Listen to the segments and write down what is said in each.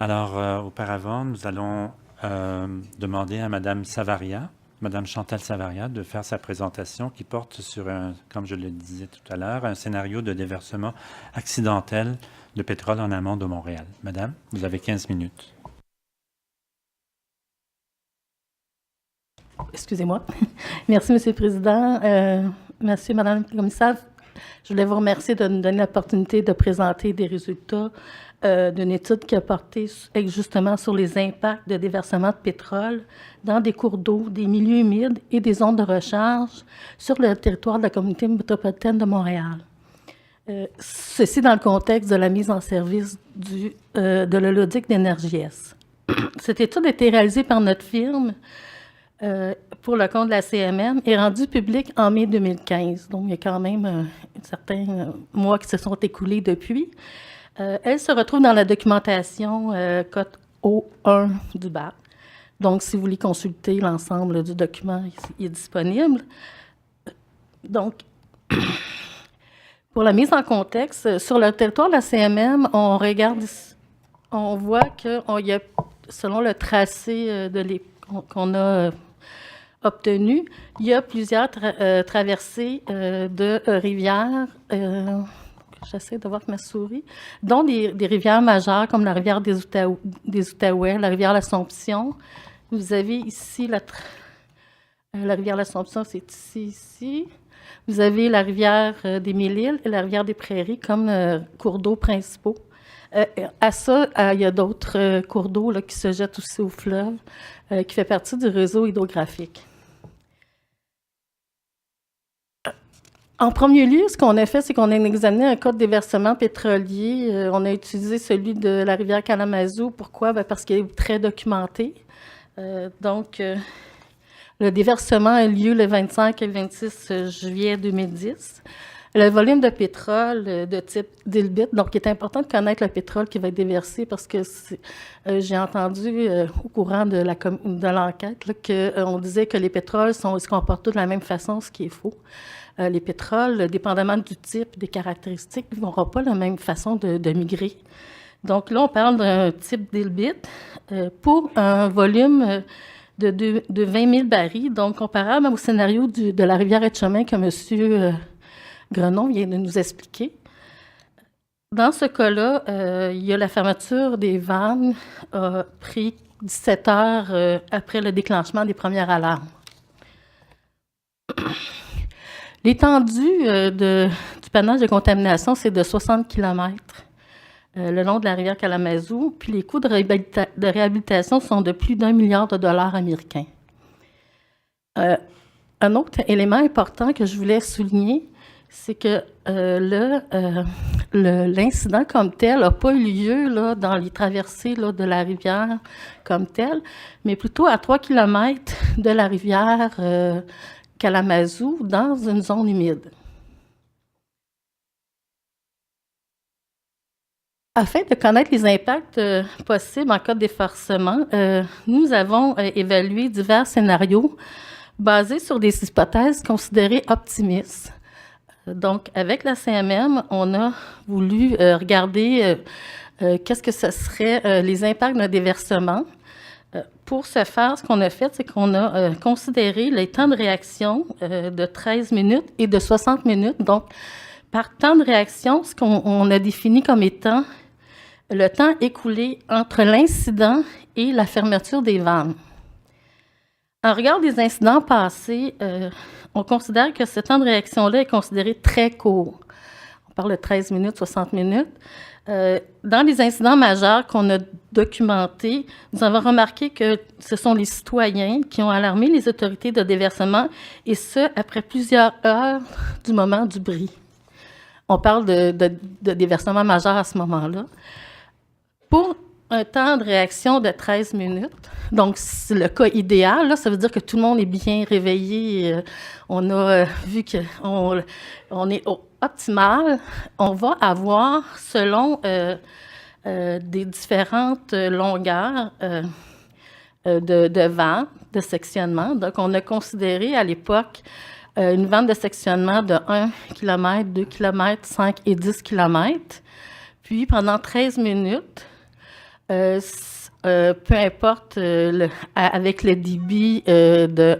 Alors, auparavant, nous allons demander à Madame Savaria, Madame Chantal Savaria, de faire sa présentation qui porte sur, comme je le disais tout à l'heure, un scénario de déversement accidentel de pétrole en amont de Montréal. Madame, vous avez 15 minutes. Excusez-moi. Merci, Monsieur le Président. Merci, Madame la Commissaire. Je voulais vous remercier de nous donner l'opportunité de présenter des résultats d'une étude qui a porté justement sur les impacts de déversement de pétrole dans des cours d'eau, des milieux humides et des zones de recharge sur le territoire de la communauté métropolitaine de Montréal. Ceci dans le contexte de la mise en service de l'holoduc d'Énergie-S. Cette étude a été réalisée par notre firme pour le compte de la CMM et rendue publique en mai 2015. Donc, il y a quand même certains mois qui se sont écoulés depuis. Elle se retrouve dans la documentation code O1 du BAP. Donc, si vous voulez consulter l'ensemble du document, il est disponible. Donc, pour la mise en contexte, sur le territoire de la CMM, on voit qu'il y a, selon le tracé qu'on a obtenu, il y a plusieurs traversées de rivières. J'essaie de voir avec ma souris, dont des rivières majeures comme la rivière des Outaouais, la rivière l'Assomption. Vous avez ici la rivière l'Assomption, c'est ici. Vous avez la rivière des Mille-Îles et la rivière des Prairies comme cours d'eau principaux. À ça, il y a d'autres cours d'eau qui se jettent aussi au fleuve, qui fait partie du réseau hydrographique. En premier lieu, ce qu'on a fait, c'est qu'on a examiné un cas de déversement pétrolier. On a utilisé celui de la rivière Kalamazoo. Pourquoi? Parce qu'il est très documenté. Le déversement a lieu le 25 et le 26 juillet 2010. Le volume de pétrole de type dilbit, donc il est important de connaître le pétrole qui va être déversé parce que j'ai entendu au courant de l'enquête qu'on disait que les pétroles se comportent tous de la même façon, ce qui est faux. Les pétroles, dépendamment du type, des caractéristiques, ils n'auront pas la même façon de migrer. Donc là, on parle d'un type dilbit pour un volume de 20 000 barils, donc comparable au scénario de la rivière Etchemin que M. Grenon vient de nous expliquer. Dans ce cas-là, il y a la fermeture des vannes a pris 17 heures après le déclenchement des premières alarmes. L'étendue du panache de contamination, c'est de 60 km le long de la rivière Kalamazoo, puis les coûts de réhabilitation sont de plus d'1 milliard de dollars américains. Un autre élément important que je voulais souligner, c'est que l'incident comme tel n'a pas eu lieu là, dans les traversées là, de la rivière comme telle, mais plutôt à 3 km de la rivière Kalamazoo, dans une zone humide. Afin de connaître les impacts possibles en cas de déversement, nous avons évalué divers scénarios basés sur des hypothèses considérées optimistes. Donc, avec la CMM, on a voulu regarder qu'est-ce que ce serait les impacts d'un déversement. Pour ce faire, ce qu'on a fait, c'est qu'on a considéré les temps de réaction de 13 minutes et de 60 minutes. Donc, par temps de réaction, ce qu'on a défini comme étant le temps écoulé entre l'incident et la fermeture des vannes. En regard des incidents passés, on considère que ce temps de réaction-là est considéré très court. On parle de 13 minutes, 60 minutes. Dans les incidents majeurs qu'on a documentés, nous avons remarqué que ce sont les citoyens qui ont alarmé les autorités de déversement, et ce, après plusieurs heures du moment du bris. On parle de déversement majeur à ce moment-là. Pour un temps de réaction de 13 minutes, donc c'est le cas idéal, là, ça veut dire que tout le monde est bien réveillé, on a vu qu'on est optimal, on va avoir, selon des différentes longueurs de vent, de sectionnement. Donc, on a considéré à l'époque une vente de sectionnement de 1 km, 2 km, 5 et 10 km. Puis, pendant 13 minutes, peu importe, avec le débit de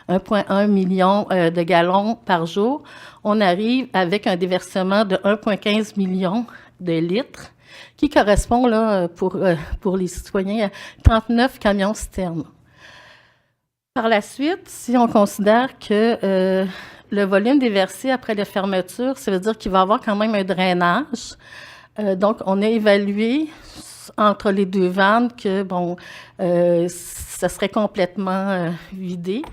1,1 million de gallons par jour, on arrive avec un déversement de 1,15 million de litres, qui correspond là, pour les citoyens à 39 camions-citernes. Par la suite, si on considère que le volume déversé après la fermeture, ça veut dire qu'il va y avoir quand même un drainage. Donc, on a évalué entre les deux vannes que, bon, ça serait complètement vidé.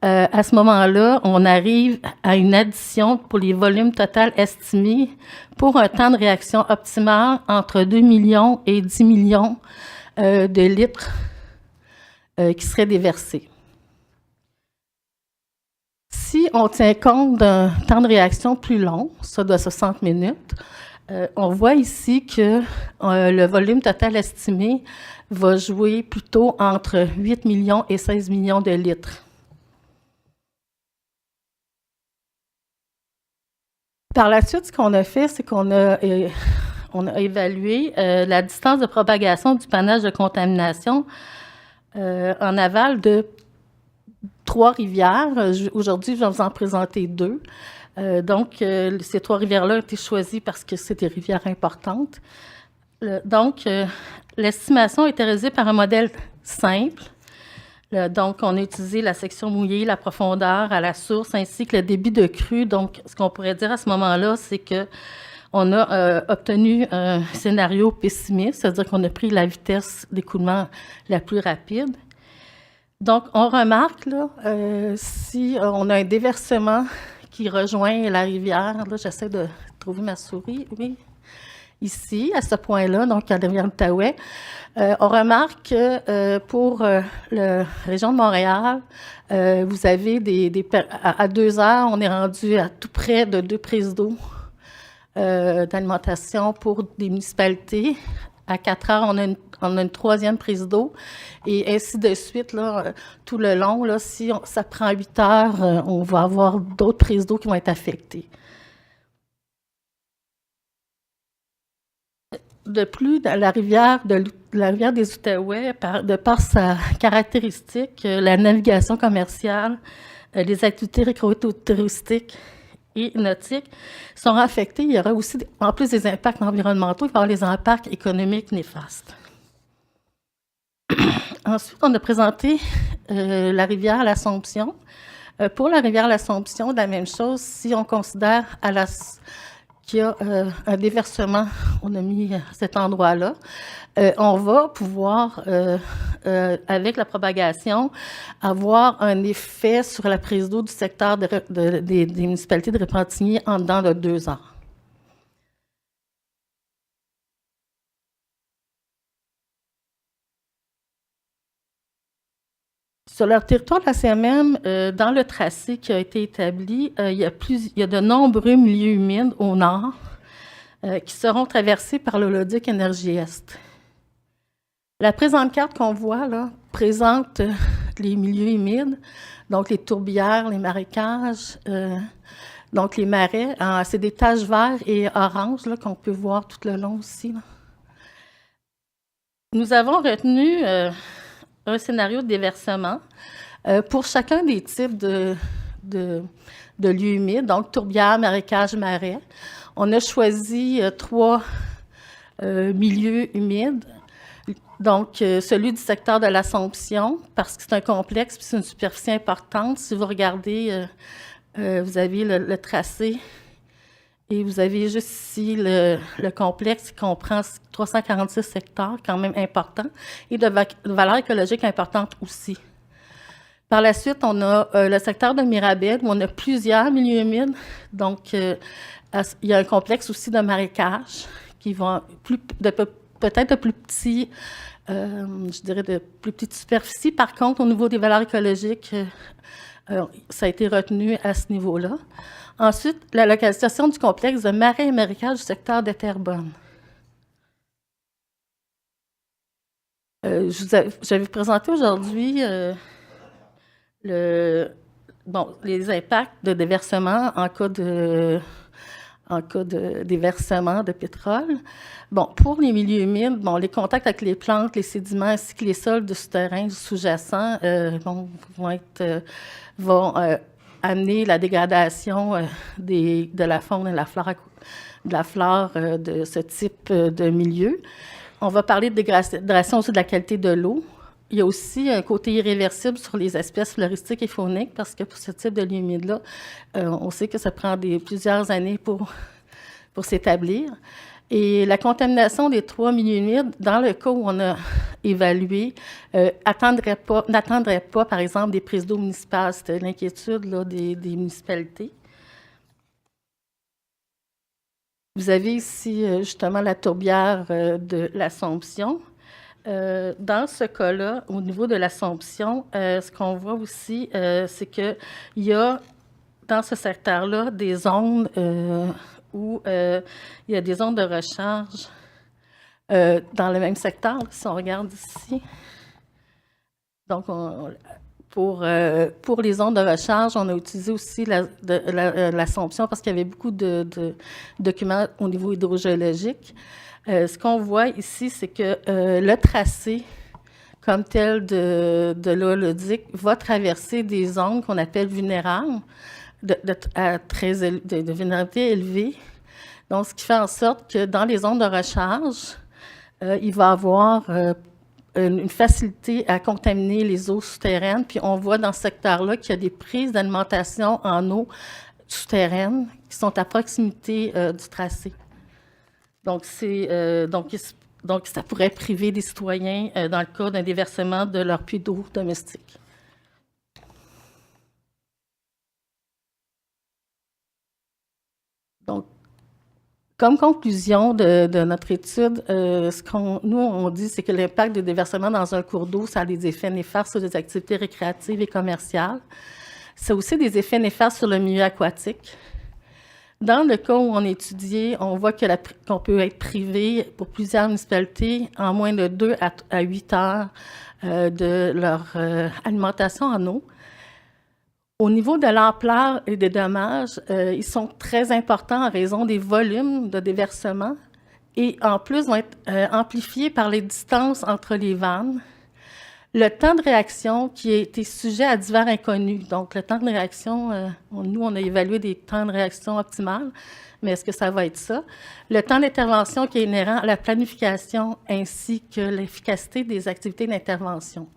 À ce moment-là, on arrive à une addition pour les volumes total estimés pour un temps de réaction optimal entre 2 millions et 10 millions de litres qui seraient déversés. Si on tient compte d'un temps de réaction plus long, ça de 60 minutes, on voit ici que le volume total estimé va jouer plutôt entre 8 millions et 16 millions de litres. Par la suite, ce qu'on a fait, c'est qu'on a évalué la distance de propagation du panache de contamination en aval de Trois-Rivières. Aujourd'hui, je vais vous en présenter deux. Donc, ces trois rivières-là ont été choisies parce que c'est des rivières importantes. Donc, l'estimation a été réalisée par un modèle simple. Donc, on a utilisé la section mouillée, la profondeur à la source, ainsi que le débit de crue. Donc, ce qu'on pourrait dire à ce moment-là, c'est qu'on a obtenu un scénario pessimiste, c'est-à-dire qu'on a pris la vitesse d'écoulement la plus rapide. Donc, on remarque, là, si on a un déversement qui rejoint la rivière, là, j'essaie de trouver ma souris, oui, ici, à ce point-là, donc à la rivière Outaouais, on remarque que pour la région de Montréal, vous avez à 2 heures, on est rendu à tout près de 2 prises d'eau d'alimentation pour des municipalités. À 4 heures, on a une troisième prise d'eau, et ainsi de suite, là, tout le long. Là, si ça prend 8 heures, on va avoir d'autres prises d'eau qui vont être affectées. De plus, dans la rivière des Outaouais, de par sa caractéristique, la navigation commerciale, les activités récréotouristiques et nautiques sont affectées. Il y aura aussi, en plus des impacts environnementaux, il va y avoir les impacts économiques néfastes. Ensuite, on a présenté la rivière l'Assomption. Pour la rivière l'Assomption, la même chose, si on considère qu'il y a un déversement, on a mis à cet endroit-là, on va pouvoir, avec la propagation, avoir un effet sur la prise d'eau du secteur des municipalités de Repentigny en dedans de 2 ans. Sur leur territoire de la CMM, dans le tracé qui a été établi, il y a de nombreux milieux humides au nord qui seront traversés par l'Holoduc Énergie Est. La présente carte qu'on voit là présente les milieux humides, donc les tourbières, les marécages, donc les marais. C'est des taches vertes et oranges là, qu'on peut voir tout le long aussi, là. Nous avons retenu un scénario de déversement pour chacun des types de lieux humides, donc tourbières, marécages, marais. On a choisi 3 milieux humides. Donc, celui du secteur de l'Assomption, parce que c'est un complexe puis c'est une superficie importante. Si vous regardez, vous avez le tracé et vous avez juste ici le complexe qui comprend 346 hectares, quand même important, et de valeur écologique importante aussi. Par la suite, on a le secteur de Mirabel, où on a plusieurs milieux humides. Donc, il y a un complexe aussi de marécages qui vont peut-être de plus petits, je dirais de plus petite superficie. Par contre, au niveau des valeurs écologiques, ça a été retenu à ce niveau-là. Ensuite, la localisation du complexe de marais et marécages du secteur de Terrebonne. J'avais présenté aujourd'hui les impacts de déversement en cas en cas de déversement de pétrole. Bon, pour les milieux humides, bon, les contacts avec les plantes, les sédiments ainsi que les sols de souterrain sous-jacents vont amener la dégradation de la faune et de la flore de ce type de milieu. On va parler de dégradation aussi de la qualité de l'eau. Il y a aussi un côté irréversible sur les espèces floristiques et fauniques parce que pour ce type de lieu humide-là, on sait que ça prend plusieurs années pour s'établir. Et la contamination des 3 milieux humides, dans le cas où on a évalué, n'attendrait pas, par exemple, des prises d'eau municipales. C'était l'inquiétude là, des municipalités. Vous avez ici, justement, la tourbière de l'Assomption. Dans ce cas-là, au niveau de l'Assomption, ce qu'on voit aussi, c'est qu'il y a, dans ce secteur-là, des zones où il y a des zones de recharge dans le même secteur, si on regarde ici. Donc, pour les zones de recharge, on a utilisé aussi l'Assomption parce qu'il y avait beaucoup de documents au niveau hydrogéologique. Ce qu'on voit ici, c'est que le tracé comme tel de l'Holodic va traverser des zones qu'on appelle vulnérables, de vulnérabilité élevée. Donc, ce qui fait en sorte que dans les zones de recharge, il va y avoir une facilité à contaminer les eaux souterraines. Puis on voit dans ce secteur-là qu'il y a des prises d'alimentation en eau souterraine qui sont à proximité du tracé. Donc, donc, ça pourrait priver des citoyens, dans le cas d'un déversement, de leur puits d'eau domestique. Donc, comme conclusion de notre étude, nous, on dit, c'est que l'impact des déversements dans un cours d'eau, ça a des effets néfastes sur les activités récréatives et commerciales. Ça a aussi des effets néfastes sur le milieu aquatique. Dans le cas où on étudiait, on voit qu'on peut être privé pour plusieurs municipalités en moins de 2 à 8 heures de leur alimentation en eau. Au niveau de l'ampleur et des dommages, ils sont très importants en raison des volumes de déversement et en plus vont être amplifiés par les distances entre les vannes. Le temps de réaction qui a été sujet à divers inconnus. Donc, le temps de réaction, nous, on a évalué des temps de réaction optimales, mais est-ce que ça va être ça? Le temps d'intervention qui est inhérent à la planification ainsi que l'efficacité des activités d'intervention.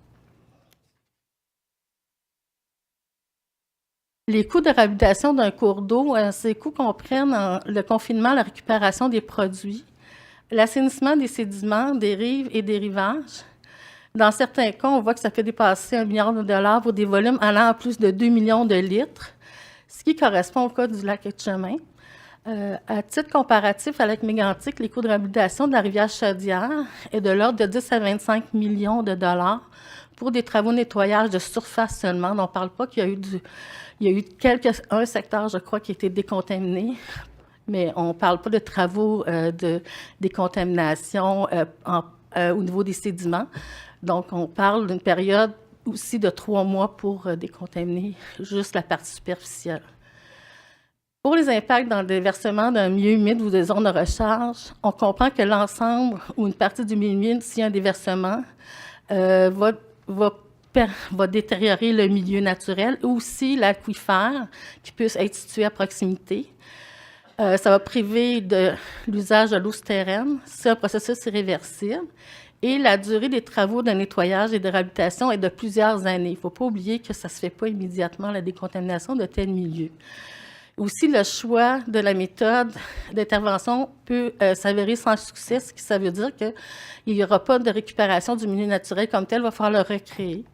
Les coûts de réhabilitation d'un cours d'eau, ces coûts comprennent le confinement, la récupération des produits, l'assainissement des sédiments, des rives et des rivages. Dans certains cas, on voit que ça peut dépasser $1 milliard pour des volumes allant à plus de 2 millions de litres, ce qui correspond au cas du lac Etchemin. À titre comparatif, à lac Mégantic, les coûts de réhabilitation de la rivière Chaudière est de l'ordre de 10 à 25 millions de dollars pour des travaux de nettoyage de surface seulement. On ne parle pas qu'il y a eu un secteur, je crois, qui a été décontaminé, mais on ne parle pas de travaux de décontamination au niveau des sédiments. Donc, on parle d'une période aussi de 3 mois pour décontaminer juste la partie superficielle. Pour les impacts dans le déversement d'un milieu humide ou des zones de recharge, on comprend que l'ensemble ou une partie du milieu humide, s'il y a un déversement, va détériorer le milieu naturel ou aussi l'aquifère qui peut être situé à proximité. Ça va priver de l'usage de l'eau souterraine. C'est un processus irréversible. Et la durée des travaux de nettoyage et de réhabilitation est de plusieurs années. Il ne faut pas oublier que ça ne se fait pas immédiatement, la décontamination de tel milieu. Aussi, le choix de la méthode d'intervention peut s'avérer sans succès, ce qui ça veut dire qu'il n'y aura pas de récupération du milieu naturel comme tel, il va falloir le recréer.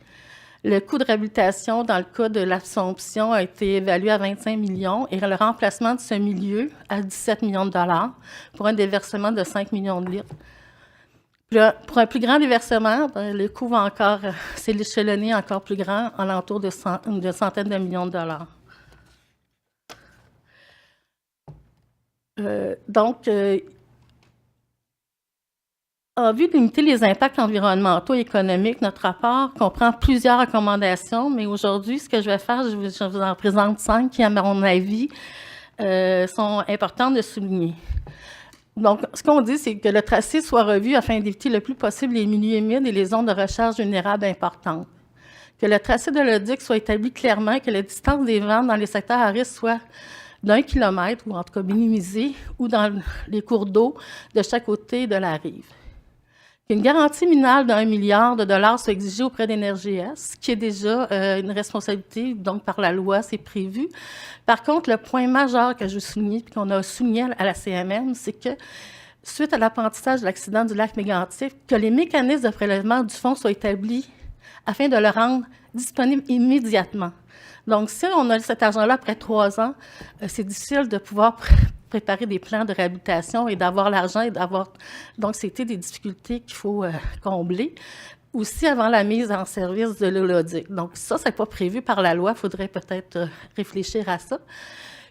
Le coût de réhabilitation, dans le cas de l'Assomption, a été évalué à 25 millions et le remplacement de ce milieu à 17 millions de dollars pour un déversement de 5 millions de litres. Pour un plus grand déversement, le coût va encore s'échelonner encore plus grand, alentour de centaines de millions de dollars. En vue de limiter les impacts environnementaux et économiques, notre rapport comprend plusieurs recommandations, mais aujourd'hui, ce que je vais faire, je vous en présente 5 qui, à mon avis, sont importantes de souligner. Donc, ce qu'on dit, c'est que le tracé soit revu afin d'éviter le plus possible les milieux humides et les zones de recharge vulnérables importantes. Que le tracé de l'ODIC soit établi clairement et que la distance des ventes dans les secteurs à risque soit d'1 kilomètre, ou en tout cas minimisée, ou dans les cours d'eau de chaque côté de la rive. Qu'une garantie minimale d'1 milliard de dollars soit exigée auprès d'Énergie-Est, qui est déjà une responsabilité, donc par la loi, c'est prévu. Par contre, le point majeur que je veux souligner, puis qu'on a souligné à la CMM, c'est que, suite à l'apprentissage de l'accident du lac Mégantic, que les mécanismes de prélèvement du fonds soient établis afin de le rendre disponible immédiatement. Donc, si on a cet argent-là après 3 ans, c'est difficile de pouvoir préparer des plans de réhabilitation et d'avoir l'argent et d'avoir... Donc, c'était des difficultés qu'il faut combler. Aussi, avant la mise en service de l'Olodic. Donc, ça, c'est pas prévu par la loi. Il faudrait peut-être réfléchir à ça.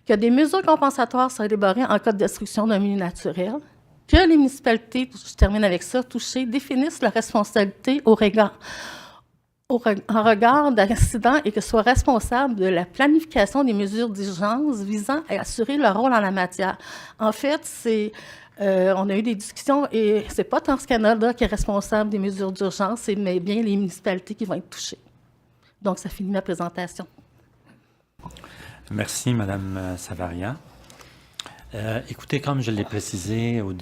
Que des mesures compensatoires soient élaborées en cas de destruction d'un milieu naturel. Que les municipalités, je termine avec ça, touchées, définissent leur responsabilité en regard d'accidents et que soient responsables de la planification des mesures d'urgence visant à assurer leur rôle en la matière. En fait, on a eu des discussions et c'est pas TransCanada qui est responsable des mesures d'urgence, mais bien les municipalités qui vont être touchées. Donc, ça finit ma présentation. Merci, Madame Savaria. Écoutez, comme je l'ai précisé au